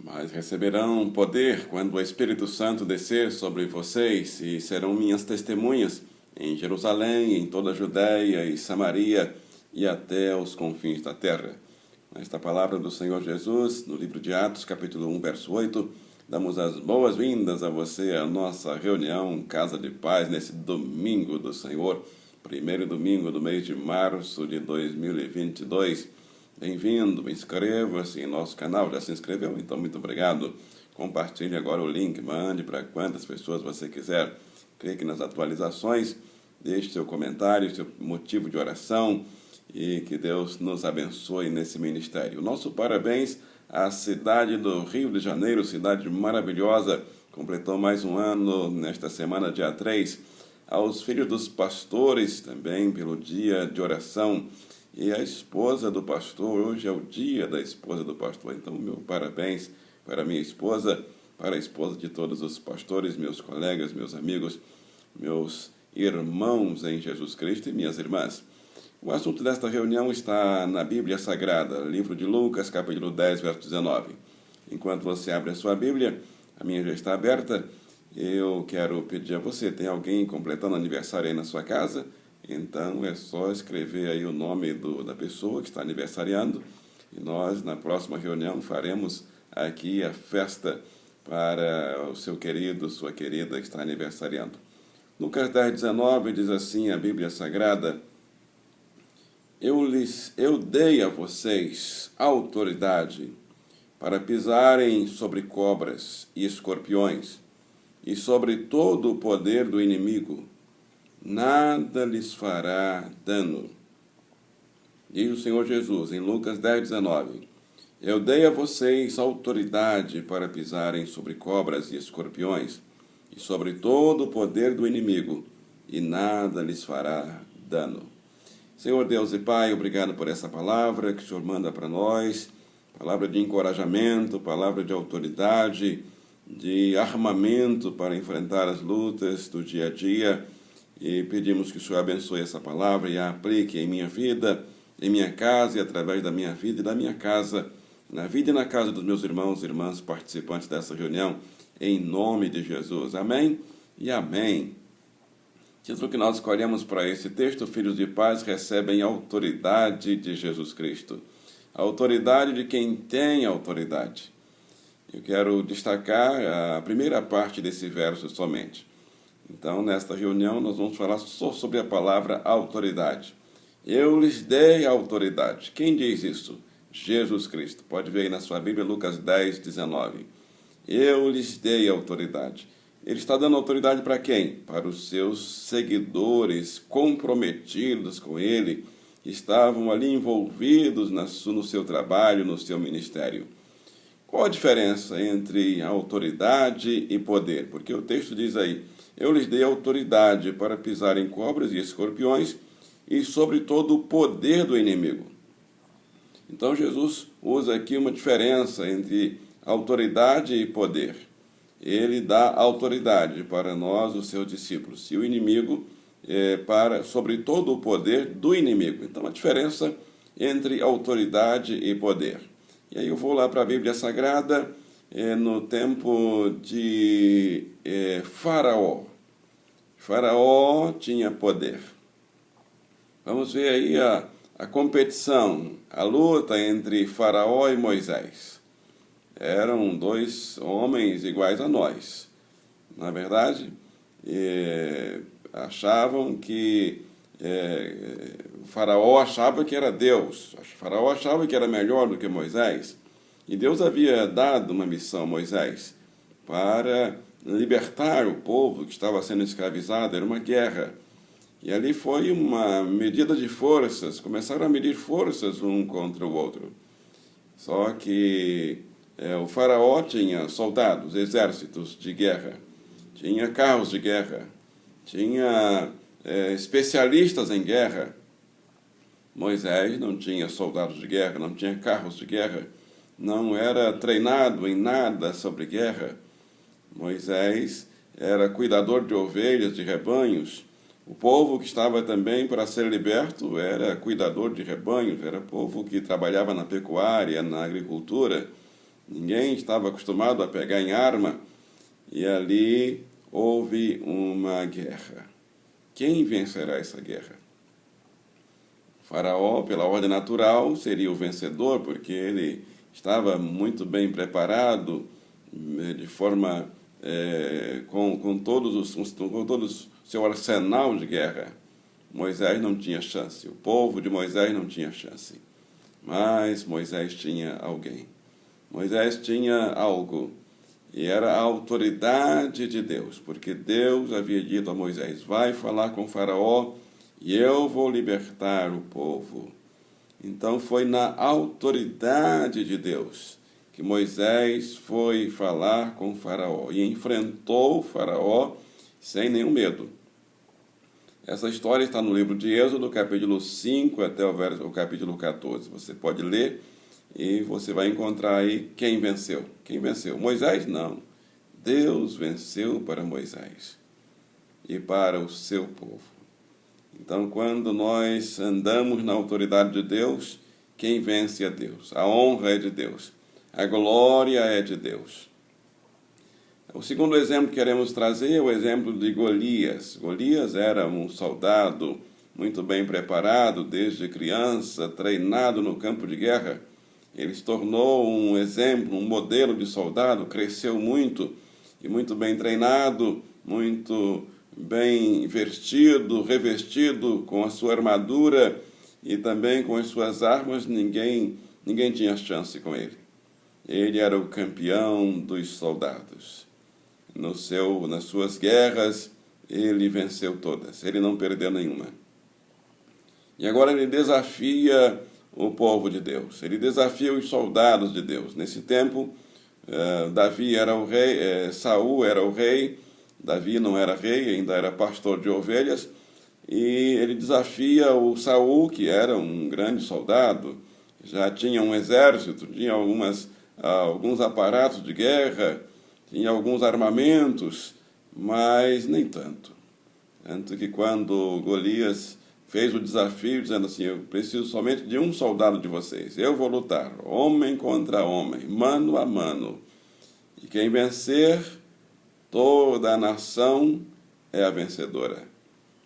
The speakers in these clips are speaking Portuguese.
Mas receberão poder quando o Espírito Santo descer sobre vocês e serão minhas testemunhas em Jerusalém, em toda a Judéia e Samaria e até os confins da terra. Nesta palavra do Senhor Jesus, no livro de Atos, capítulo 1, verso 8, damos as boas-vindas a você à nossa reunião Casa de Paz nesse domingo do Senhor, primeiro domingo do mês de março de 2022. Bem-vindo, inscreva-se em nosso canal. Já se inscreveu? Então, muito obrigado. Compartilhe agora o link, mande para quantas pessoas você quiser. Clique nas atualizações, deixe seu comentário, seu motivo de oração e que Deus nos abençoe nesse ministério. Nosso parabéns à cidade do Rio de Janeiro, cidade maravilhosa, completou mais um ano nesta semana, dia 3. Aos filhos dos pastores também, pelo dia de oração. E a esposa do pastor, hoje é o dia da esposa do pastor, então meu parabéns para minha esposa, para a esposa de todos os pastores, meus colegas, meus amigos, meus irmãos em Jesus Cristo e minhas irmãs. O assunto desta reunião está na Bíblia Sagrada, livro de Lucas, capítulo 10, verso 19. Enquanto você abre a sua Bíblia, a minha já está aberta, eu quero pedir a você, tem alguém completando aniversário aí na sua casa? Então é só escrever aí o nome da pessoa que está aniversariando e nós na próxima reunião faremos aqui a festa para o seu querido, sua querida que está aniversariando. Lucas 10, 19 diz assim a Bíblia Sagrada: Eu dei a vocês autoridade para pisarem sobre cobras e escorpiões e sobre todo o poder do inimigo. Nada lhes fará dano. Diz o Senhor Jesus em Lucas 10, 19. Eu dei a vocês autoridade para pisarem sobre cobras e escorpiões e sobre todo o poder do inimigo, e nada lhes fará dano. Senhor Deus e Pai, obrigado por essa palavra que o Senhor manda para nós, palavra de encorajamento, palavra de autoridade, de armamento para enfrentar as lutas do dia a dia. E pedimos que o Senhor abençoe essa palavra e a aplique em minha vida, em minha casa e através da minha vida e da minha casa, na vida e na casa dos meus irmãos e irmãs participantes dessa reunião, em nome de Jesus. Amém e amém. Título que nós escolhemos para esse texto: Filhos de paz recebem autoridade de Jesus Cristo. A autoridade de quem tem autoridade. Eu quero destacar a primeira parte desse verso somente. Então, nesta reunião, nós vamos falar só sobre a palavra autoridade. Eu lhes dei autoridade. Quem diz isso? Jesus Cristo. Pode ver aí na sua Bíblia, Lucas 10, 19. Eu lhes dei autoridade. Ele está dando autoridade para quem? Para os seus seguidores comprometidos com ele, que estavam ali envolvidos no seu trabalho, no seu ministério. Qual a diferença entre autoridade e poder? Porque o texto diz aí: eu lhes dei autoridade para pisar em cobras e escorpiões e sobre todo o poder do inimigo. Então Jesus usa aqui uma diferença entre autoridade e poder. Ele dá autoridade para nós, os seus discípulos, e o inimigo sobre todo o poder do inimigo. Então a diferença entre autoridade e poder. E aí eu vou lá para a Bíblia Sagrada, no tempo de Faraó. Faraó tinha poder. Vamos ver aí a competição, a luta entre Faraó e Moisés. Eram dois homens iguais a nós. Na verdade, achavam que Faraó achava que era Deus. Faraó achava que era melhor do que Moisés. E Deus havia dado uma missão a Moisés para libertar o povo que estava sendo escravizado. Era uma guerra. E ali foi uma medida de forças. Começaram a medir forças um contra o outro. Só que o Faraó tinha soldados, exércitos de guerra. Tinha carros de guerra. Tinha especialistas em guerra. Moisés não tinha soldados de guerra, não tinha carros de guerra, não era treinado em nada sobre guerra. Moisés era cuidador de ovelhas, de rebanhos. O povo que estava também para ser liberto era cuidador de rebanhos, era povo que trabalhava na pecuária, na agricultura. Ninguém estava acostumado a pegar em arma, e ali houve uma guerra. Quem vencerá essa guerra? O faraó, pela ordem natural, seria o vencedor, porque ele estava muito bem preparado, de forma com todo o seu arsenal de guerra. Moisés não tinha chance, o povo de Moisés não tinha chance, mas Moisés tinha alguém. Moisés tinha algo, e era a autoridade de Deus, porque Deus havia dito a Moisés: vai falar com o faraó e eu vou libertar o povo. Então foi na autoridade de Deus que Moisés foi falar com o faraó e enfrentou o faraó sem nenhum medo. Essa história está no livro de Êxodo, capítulo 5 até o capítulo 14. Você pode ler e você vai encontrar aí quem venceu. Quem venceu? Moisés? Não. Deus venceu para Moisés e para o seu povo. Então, quando nós andamos na autoridade de Deus, quem vence é Deus. A honra é de Deus. A glória é de Deus. O segundo exemplo que queremos trazer é o exemplo de Golias. Golias era um soldado muito bem preparado desde criança, treinado no campo de guerra. Ele se tornou um exemplo, um modelo de soldado, cresceu muito e muito bem treinado, muito bem vestido, revestido com a sua armadura e também com as suas armas. Ninguém tinha chance com ele. Ele era o campeão dos soldados. Nas suas guerras, ele venceu todas, ele não perdeu nenhuma. E agora ele desafia o povo de Deus, ele desafia os soldados de Deus. Nesse tempo, Davi era o rei, Saul era o rei, Davi não era rei, ainda era pastor de ovelhas, e ele desafia o Saul, que era um grande soldado, já tinha um exército, tinha alguns aparatos de guerra, tinha alguns armamentos, mas nem tanto. Tanto que quando Golias fez o desafio, dizendo assim: eu preciso somente de um soldado de vocês, eu vou lutar, homem contra homem, mano a mano, e quem vencer, toda a nação é a vencedora.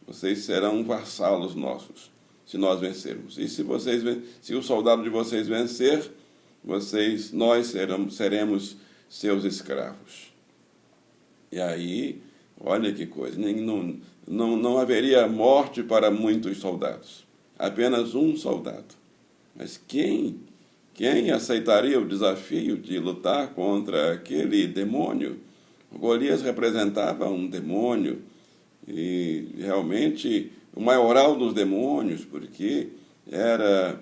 Vocês serão vassalos nossos, se nós vencermos. E se o soldado de vocês vencer, nós seremos seus escravos. E aí, olha que coisa, não haveria morte para muitos soldados, apenas um soldado. Mas quem aceitaria o desafio de lutar contra aquele demônio? Golias representava um demônio, e realmente o maioral dos demônios, porque era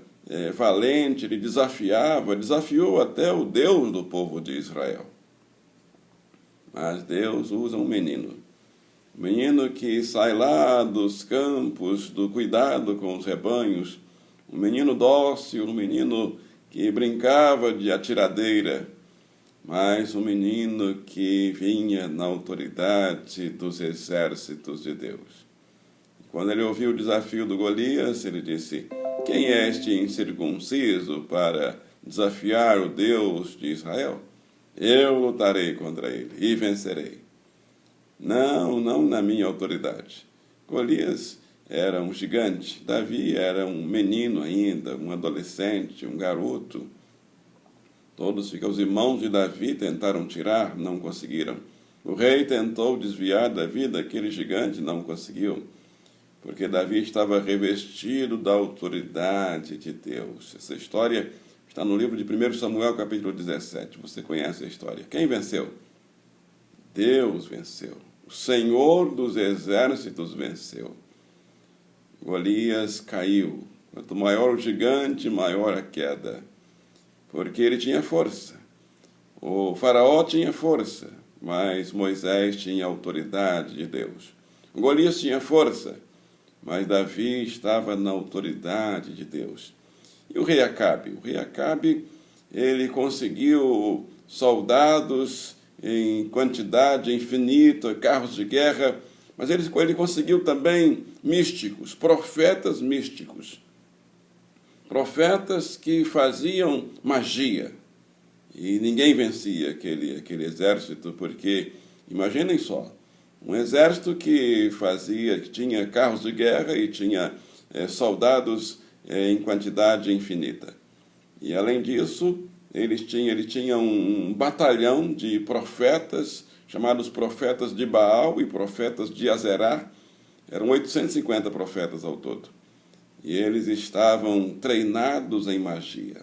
valente, ele desafiou até o Deus do povo de Israel. Mas Deus usa um menino que sai lá dos campos, do cuidado com os rebanhos, um menino dócil, um menino que brincava de atiradeira, mas um menino que vinha na autoridade dos exércitos de Deus. Quando ele ouviu o desafio do Golias, ele disse: quem é este incircunciso para desafiar o Deus de Israel? Eu lutarei contra ele e vencerei. Não na minha autoridade. Golias era um gigante, Davi era um menino ainda, um adolescente, um garoto. Os irmãos de Davi tentaram tirar, não conseguiram. O rei tentou desviar Davi daquele gigante, não conseguiu, porque Davi estava revestido da autoridade de Deus. Essa história está no livro de 1 Samuel, capítulo 17. Você conhece a história. Quem venceu? Deus venceu. O Senhor dos exércitos venceu. Golias caiu. Quanto maior o gigante, maior a queda. Porque ele tinha força. O faraó tinha força, mas Moisés tinha a autoridade de Deus. Golias tinha força, mas Davi estava na autoridade de Deus. E o rei Acabe? O rei Acabe, ele conseguiu soldados em quantidade infinita, carros de guerra, mas ele conseguiu também místicos, profetas místicos. Profetas que faziam magia. E ninguém vencia aquele exército, porque, imaginem só, um exército que tinha carros de guerra e tinha soldados em quantidade infinita. E, além disso, ele tinha um batalhão de profetas, chamados profetas de Baal e profetas de Azerá. Eram 850 profetas ao todo. E eles estavam treinados em magia,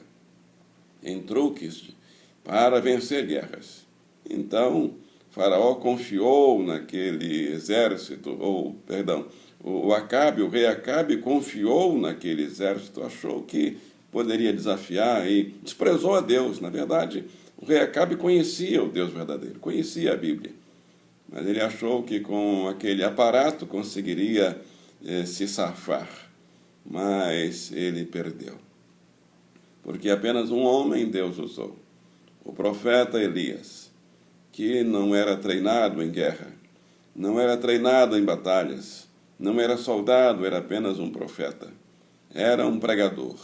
em truques, para vencer guerras. Então, Faraó confiou naquele exército, o rei Acabe confiou naquele exército, achou que poderia desafiar e desprezou a Deus. Na verdade, o rei Acabe conhecia o Deus verdadeiro, conhecia a Bíblia, mas ele achou que com aquele aparato conseguiria se safar, mas ele perdeu, porque apenas um homem Deus usou, o profeta Elias, que não era treinado em guerra, não era treinado em batalhas, não era soldado, era apenas um profeta, era um pregador.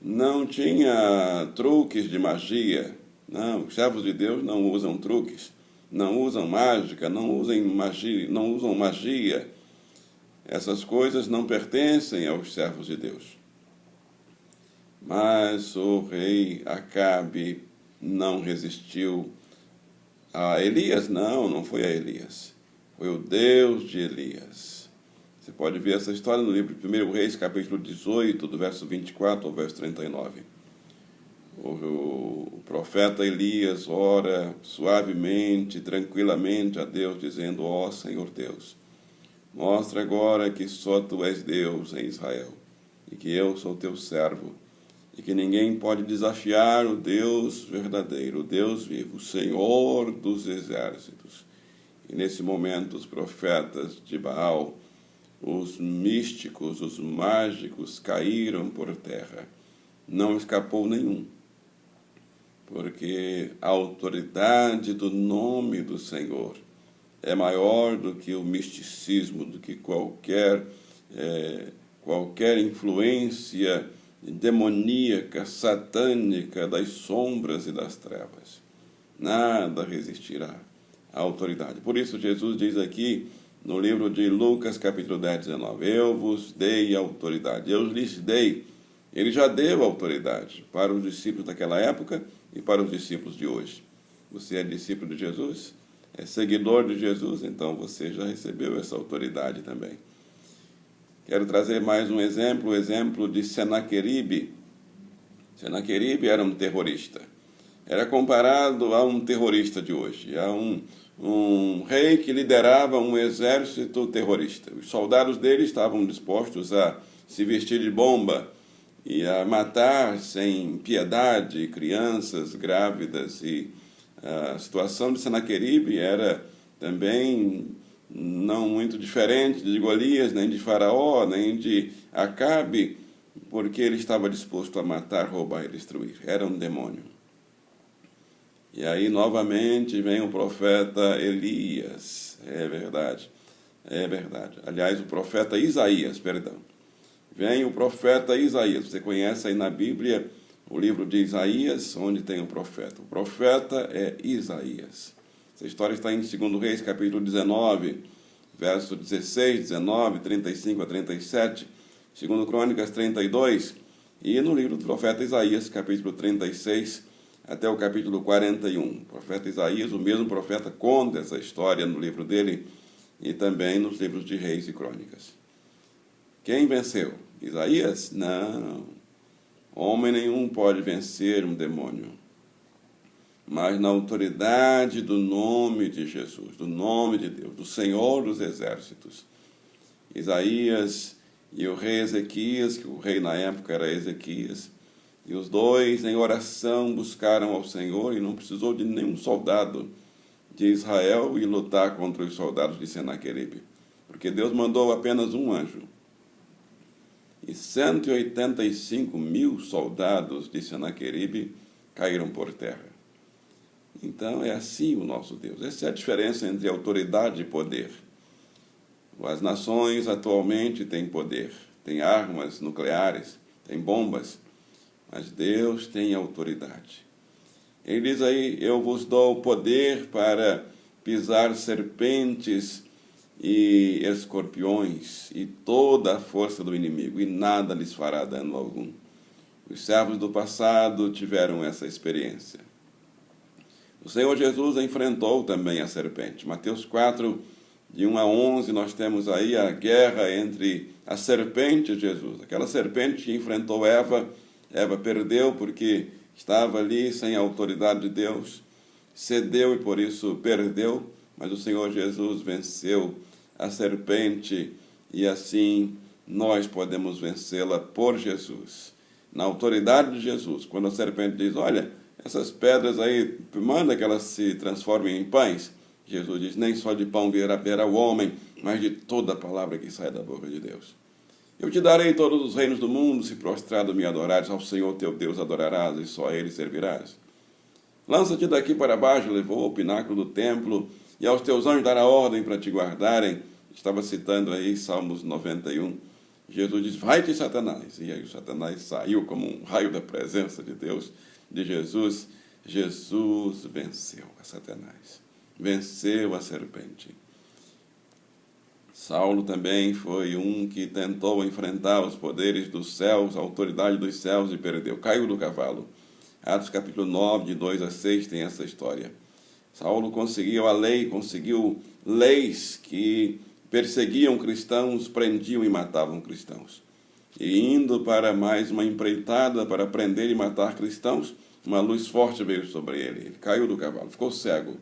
Não tinha truques de magia. Não, os servos de Deus não usam truques, não usam mágica, não usam magia. Essas coisas não pertencem aos servos de Deus. Mas o rei Acabe não resistiu a Elias. Não foi a Elias. Foi o Deus de Elias. Você pode ver essa história no livro de 1 Reis, capítulo 18, do verso 24 ao verso 39. O profeta Elias ora suavemente, tranquilamente a Deus, dizendo: ó Senhor Deus, mostra agora que só Tu és Deus em Israel, e que eu sou Teu servo, e que ninguém pode desafiar o Deus verdadeiro, o Deus vivo, o Senhor dos exércitos. E nesse momento os profetas de Baal, os místicos, os mágicos caíram por terra. Não escapou nenhum, porque a autoridade do nome do Senhor é maior do que o misticismo, do que qualquer influência demoníaca, satânica das sombras e das trevas. Nada resistirá à autoridade. Por isso Jesus diz aqui, no livro de Lucas, capítulo 10, 19, eu vos dei autoridade, eu lhes dei. Ele já deu autoridade para os discípulos daquela época e para os discípulos de hoje. Você é discípulo de Jesus? É seguidor de Jesus? Então você já recebeu essa autoridade também. Quero trazer mais um exemplo, o exemplo de Senaqueribe. Senaqueribe era um terrorista. Era comparado a um terrorista de hoje, a um rei que liderava um exército terrorista. Os soldados dele estavam dispostos a se vestir de bomba e a matar sem piedade crianças grávidas. E a situação de Senaqueribe era também não muito diferente de Golias, nem de Faraó, nem de Acabe, porque ele estava disposto a matar, roubar e destruir. Era um demônio. E aí, novamente, vem o profeta Elias. É verdade. Aliás, o profeta Isaías, perdão. Vem o profeta Isaías. Você conhece aí na Bíblia o livro de Isaías, onde tem o profeta. O profeta é Isaías. Essa história está em 2 Reis, capítulo 19, verso 16, 19, 35 a 37. 2 Crônicas 32. E no livro do profeta Isaías, capítulo 36, até o capítulo 41. O profeta Isaías, o mesmo profeta, conta essa história no livro dele e também nos livros de Reis e Crônicas. Quem venceu? Isaías? Não. Homem nenhum pode vencer um demônio. Mas na autoridade do nome de Jesus, do nome de Deus, do Senhor dos exércitos. Isaías e o rei Ezequias, que o rei na época era Ezequias, e os dois, em oração, buscaram ao Senhor, e não precisou de nenhum soldado de Israel ir lutar contra os soldados de Senaqueribe, porque Deus mandou apenas um anjo. E 185.000 soldados de Senaqueribe caíram por terra. Então é assim o nosso Deus. Essa é a diferença entre autoridade e poder. As nações atualmente têm poder, têm armas nucleares, têm bombas, mas Deus tem autoridade. Ele diz aí, eu vos dou poder para pisar serpentes e escorpiões e toda a força do inimigo, e nada lhes fará dano algum. Os servos do passado tiveram essa experiência. O Senhor Jesus enfrentou também a serpente. Mateus 4, de 1 a 11, nós temos aí a guerra entre a serpente e Jesus. Aquela serpente que enfrentou Eva, Eva perdeu porque estava ali sem a autoridade de Deus, cedeu e por isso perdeu, mas o Senhor Jesus venceu a serpente e assim nós podemos vencê-la por Jesus. Na autoridade de Jesus, quando a serpente diz, olha, essas pedras aí, manda que elas se transformem em pães. Jesus diz, nem só de pão viverá o homem, mas de toda a palavra que sai da boca de Deus. Eu te darei todos os reinos do mundo, se prostrado me adorares, ao Senhor teu Deus adorarás, e só a ele servirás. Lança-te daqui para baixo, levou ao pináculo do templo, e aos teus anjos dará ordem para te guardarem. Estava citando aí Salmos 91. Jesus diz, vai-te, Satanás. E aí o Satanás saiu como um raio da presença de Deus, de Jesus. Jesus venceu a Satanás, venceu a serpente. Saulo também foi um que tentou enfrentar os poderes dos céus, a autoridade dos céus e perdeu, caiu do cavalo. Atos capítulo 9, de 2 a 6, tem essa história. Saulo conseguiu a lei, conseguiu leis que perseguiam cristãos, prendiam e matavam cristãos. E indo para mais uma empreitada para prender e matar cristãos, uma luz forte veio sobre ele. Ele caiu do cavalo, ficou cego.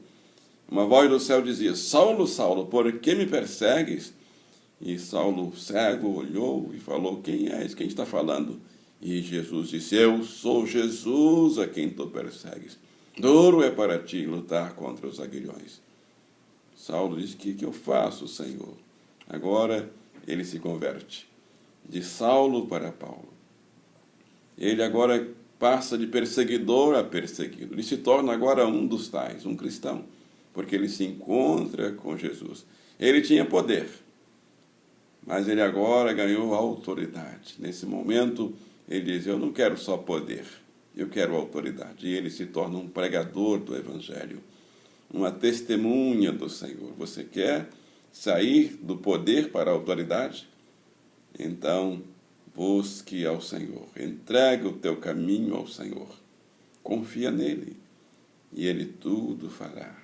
Uma voz do céu dizia, Saulo, Saulo, por que me persegues? E Saulo, cego, olhou e falou, quem és? Quem está falando? E Jesus disse, eu sou Jesus a quem tu persegues. Duro é para ti lutar contra os aguilhões. Saulo disse, o que eu faço, Senhor? Agora ele se converte. De Saulo para Paulo. Ele agora passa de perseguidor a perseguido. Ele se torna agora um dos tais, um cristão, porque ele se encontra com Jesus. Ele tinha poder, mas ele agora ganhou autoridade. Nesse momento, ele diz, eu não quero só poder, eu quero autoridade. E ele se torna um pregador do Evangelho, uma testemunha do Senhor. Você quer sair do poder para a autoridade? Então, busque ao Senhor, entrega o teu caminho ao Senhor, confia nele e ele tudo fará.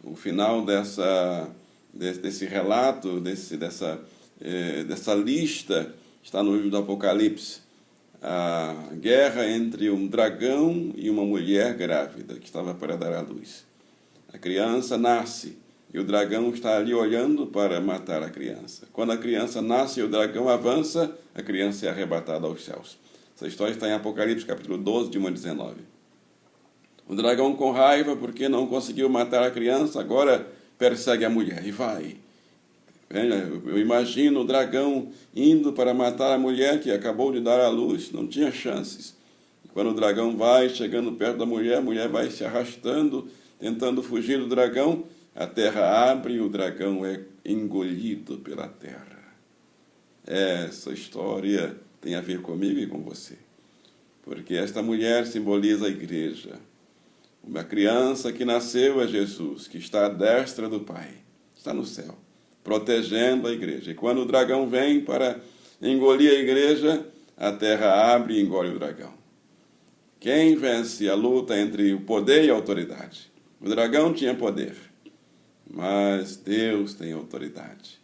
O final desse relato, dessa lista, está no livro do Apocalipse. A guerra entre um dragão e uma mulher grávida que estava para dar à luz. A criança nasce e o dragão está ali olhando para matar a criança. Quando a criança nasce e o dragão avança, a criança é arrebatada aos céus. Essa história está em Apocalipse, capítulo 12, de 1 a 19. O dragão, com raiva, porque não conseguiu matar a criança, agora persegue a mulher e vai. Eu imagino o dragão indo para matar a mulher que acabou de dar à luz, não tinha chances. Quando o dragão vai chegando perto da mulher, a mulher vai se arrastando, tentando fugir do dragão, a terra abre e o dragão é engolido pela terra. Essa história tem a ver comigo e com você, porque esta mulher simboliza a igreja. Uma criança que nasceu é Jesus, que está à destra do Pai, está no céu, protegendo a igreja. E quando o dragão vem para engolir a igreja, a terra abre e engole o dragão. Quem vence a luta entre o poder e a autoridade? O dragão tinha poder, mas Deus tem autoridade.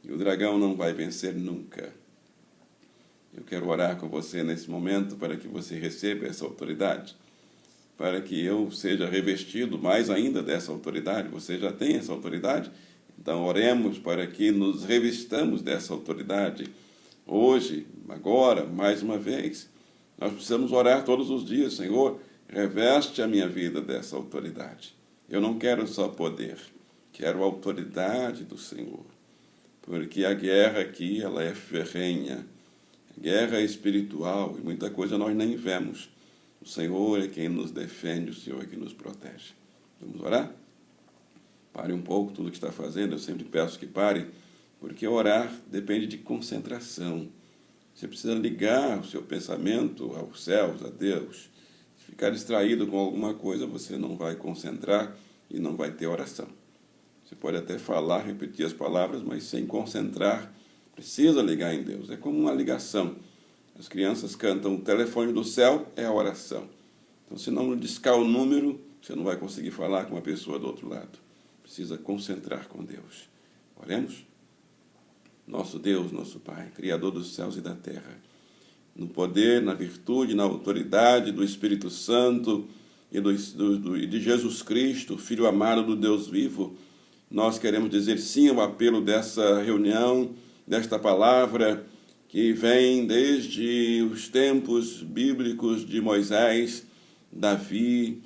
E o dragão não vai vencer nunca. Eu quero orar com você nesse momento para que você receba essa autoridade, para que eu seja revestido mais ainda dessa autoridade. Você já tem essa autoridade? Então oremos para que nos revistamos dessa autoridade. Hoje, agora, mais uma vez, nós precisamos orar todos os dias. Senhor, reveste a minha vida dessa autoridade. Eu não quero só poder, quero a autoridade do Senhor. Porque a guerra aqui, ela é ferrenha. A guerra é espiritual e muita coisa nós nem vemos. O Senhor é quem nos defende, o Senhor é quem nos protege. Vamos orar? Pare um pouco tudo que está fazendo, eu sempre peço que pare, porque orar depende de concentração. Você precisa ligar o seu pensamento aos céus, a Deus. ficar distraído com alguma coisa, você não vai concentrar e não vai ter oração. Você pode até falar, repetir as palavras, mas sem concentrar, precisa ligar em Deus. É como uma ligação. As crianças cantam, o telefone do céu é a oração. Então, se não discar o número, você não vai conseguir falar com a pessoa do outro lado. Precisa concentrar com Deus. Oremos? Nosso Deus, nosso Pai, Criador dos céus e da terra, no poder, na virtude, na autoridade do Espírito Santo e de Jesus Cristo, Filho amado do Deus vivo, nós queremos dizer sim ao apelo dessa reunião, desta palavra, que vem desde os tempos bíblicos de Moisés, Davi,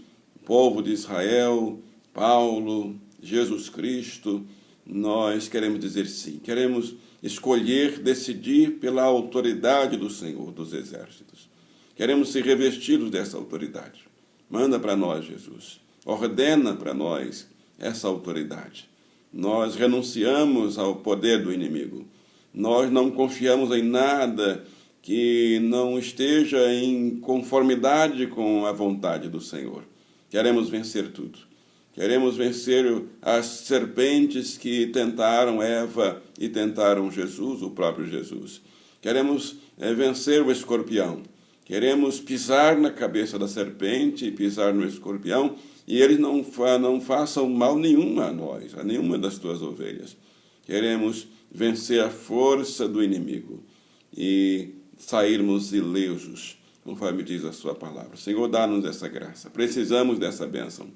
povo de Israel, Paulo, Jesus Cristo. Nós queremos dizer sim, queremos escolher, decidir pela autoridade do Senhor dos Exércitos. Queremos ser revestidos dessa autoridade. Manda para nós, Jesus. Ordena para nós essa autoridade. Nós renunciamos ao poder do inimigo. Nós não confiamos em nada que não esteja em conformidade com a vontade do Senhor. Queremos vencer tudo. Queremos vencer as serpentes que tentaram Eva e tentaram Jesus, o próprio Jesus. Queremos vencer o escorpião. Queremos pisar na cabeça da serpente e pisar no escorpião, e eles não façam mal nenhum a nós, a nenhuma das tuas ovelhas. Queremos vencer a força do inimigo e sairmos ilesos, conforme diz a sua palavra. Senhor, dá-nos essa graça. Precisamos dessa bênção.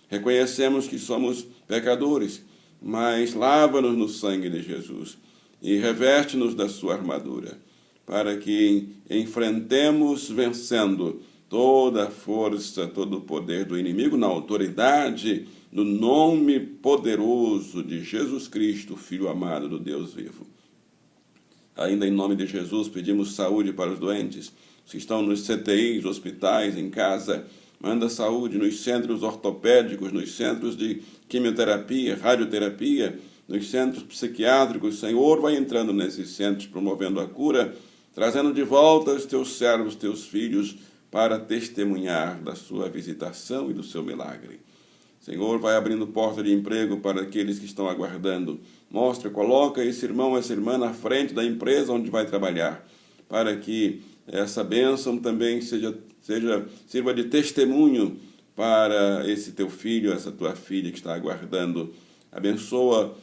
Reconhecemos que somos pecadores, mas lava-nos no sangue de Jesus e reveste-nos da sua armadura, para que enfrentemos vencendo toda a força, todo o poder do inimigo na autoridade do nome poderoso de Jesus Cristo, Filho amado do Deus vivo. Ainda em nome de Jesus, pedimos saúde para os doentes, que estão nos CTIs, hospitais, em casa. Manda saúde nos centros ortopédicos, nos centros de quimioterapia, radioterapia, nos centros psiquiátricos. Senhor, vai entrando nesses centros, promovendo a cura, trazendo de volta os teus servos, teus filhos, para testemunhar da sua visitação e do seu milagre. Senhor, vai abrindo porta de emprego para aqueles que estão aguardando. Mostra, coloca esse irmão, essa irmã na frente da empresa onde vai trabalhar, para que essa bênção também sirva de testemunho para esse teu filho, essa tua filha que está aguardando. Abençoa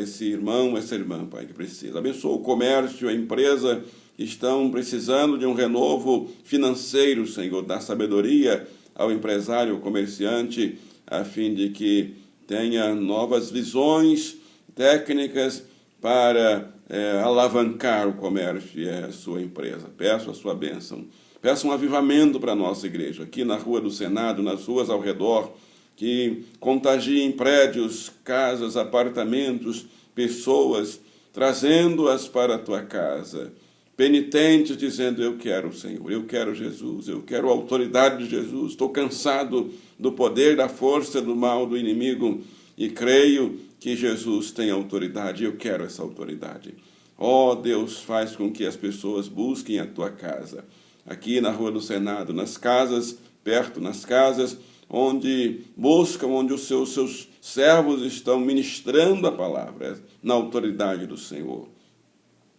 esse irmão, essa irmã, Pai, que precisa. Abençoa o comércio, a empresa que estão precisando de um renovo financeiro, Senhor. Dá sabedoria ao empresário, ao comerciante, a fim de que tenha novas visões técnicas para alavancar o comércio e a sua empresa. Peço a sua bênção. Peço um avivamento para a nossa igreja, aqui na Rua do Senado, nas ruas ao redor, que contagiem prédios, casas, apartamentos, pessoas, trazendo-as para a tua casa, penitentes, dizendo, eu quero, Senhor, eu quero Jesus, eu quero a autoridade de Jesus, estou cansado do poder, da força, do mal, do inimigo, e creio que Jesus tem autoridade, eu quero essa autoridade. Ó Deus, faz com que as pessoas busquem a tua casa, aqui na Rua do Senado, nas casas, perto, nas casas onde buscam, onde os seus servos estão ministrando a palavra, na autoridade do Senhor.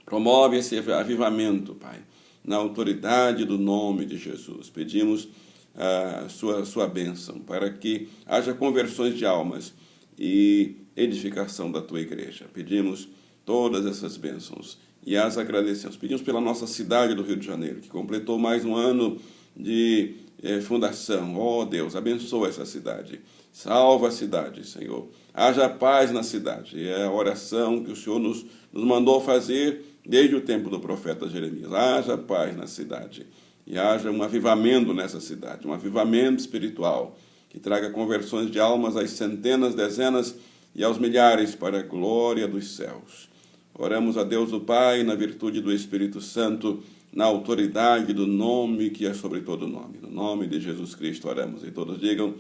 Promove esse avivamento, Pai, na autoridade do nome de Jesus. Pedimos a sua bênção, para que haja conversões de almas e edificação da tua igreja. Pedimos todas essas bênçãos e as agradecemos. Pedimos pela nossa cidade do Rio de Janeiro, que completou mais um ano de fundação. Ó Deus, abençoa essa cidade. Salva a cidade, Senhor. Haja paz na cidade. É a oração que o Senhor nos mandou fazer desde o tempo do profeta Jeremias. Haja paz na cidade. E haja um avivamento nessa cidade, um avivamento espiritual, que traga conversões de almas às centenas, dezenas e aos milhares para a glória dos céus. Oramos a Deus o Pai, na virtude do Espírito Santo, na autoridade do nome que é sobre todo nome. No nome de Jesus Cristo oramos. E todos digam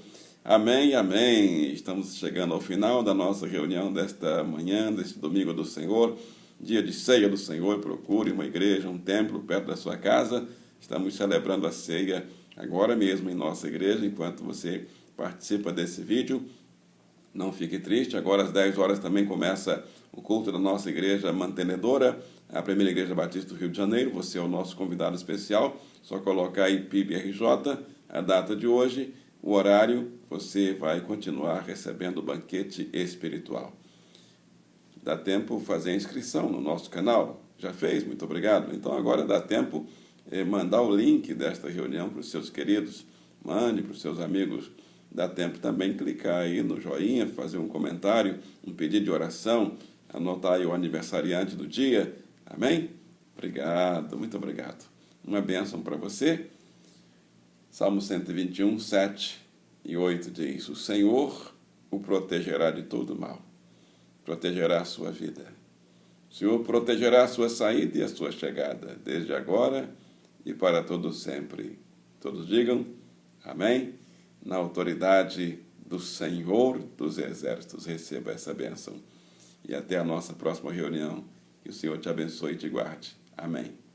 amém, amém. Estamos chegando ao final da nossa reunião desta manhã, deste domingo do Senhor, dia de ceia do Senhor. Procure uma igreja, um templo perto da sua casa. Estamos celebrando a ceia agora mesmo em nossa igreja, enquanto você participa desse vídeo. Não fique triste, agora às 10 horas também começa o culto da nossa igreja mantenedora, a Primeira Igreja Batista do Rio de Janeiro. Você é o nosso convidado especial, só colocar aí PIB-RJ, a data de hoje, o horário, você vai continuar recebendo o banquete espiritual. Dá tempo fazer a inscrição no nosso canal? Já fez? Muito obrigado. Então agora dá tempo mandar o link desta reunião para os seus queridos, mande para os seus amigos. Dá tempo também clicar aí no joinha, fazer um comentário, um pedido de oração, anotar aí o aniversariante do dia. Amém? Obrigado, muito obrigado. Uma bênção para você. Salmo 121, 7 e 8 diz: o Senhor o protegerá de todo mal, protegerá a sua vida. O Senhor protegerá a sua saída e a sua chegada, desde agora e para todo sempre. Todos digam amém. Na autoridade do Senhor dos Exércitos, receba essa bênção. E até a nossa próxima reunião. Que o Senhor te abençoe e te guarde. Amém.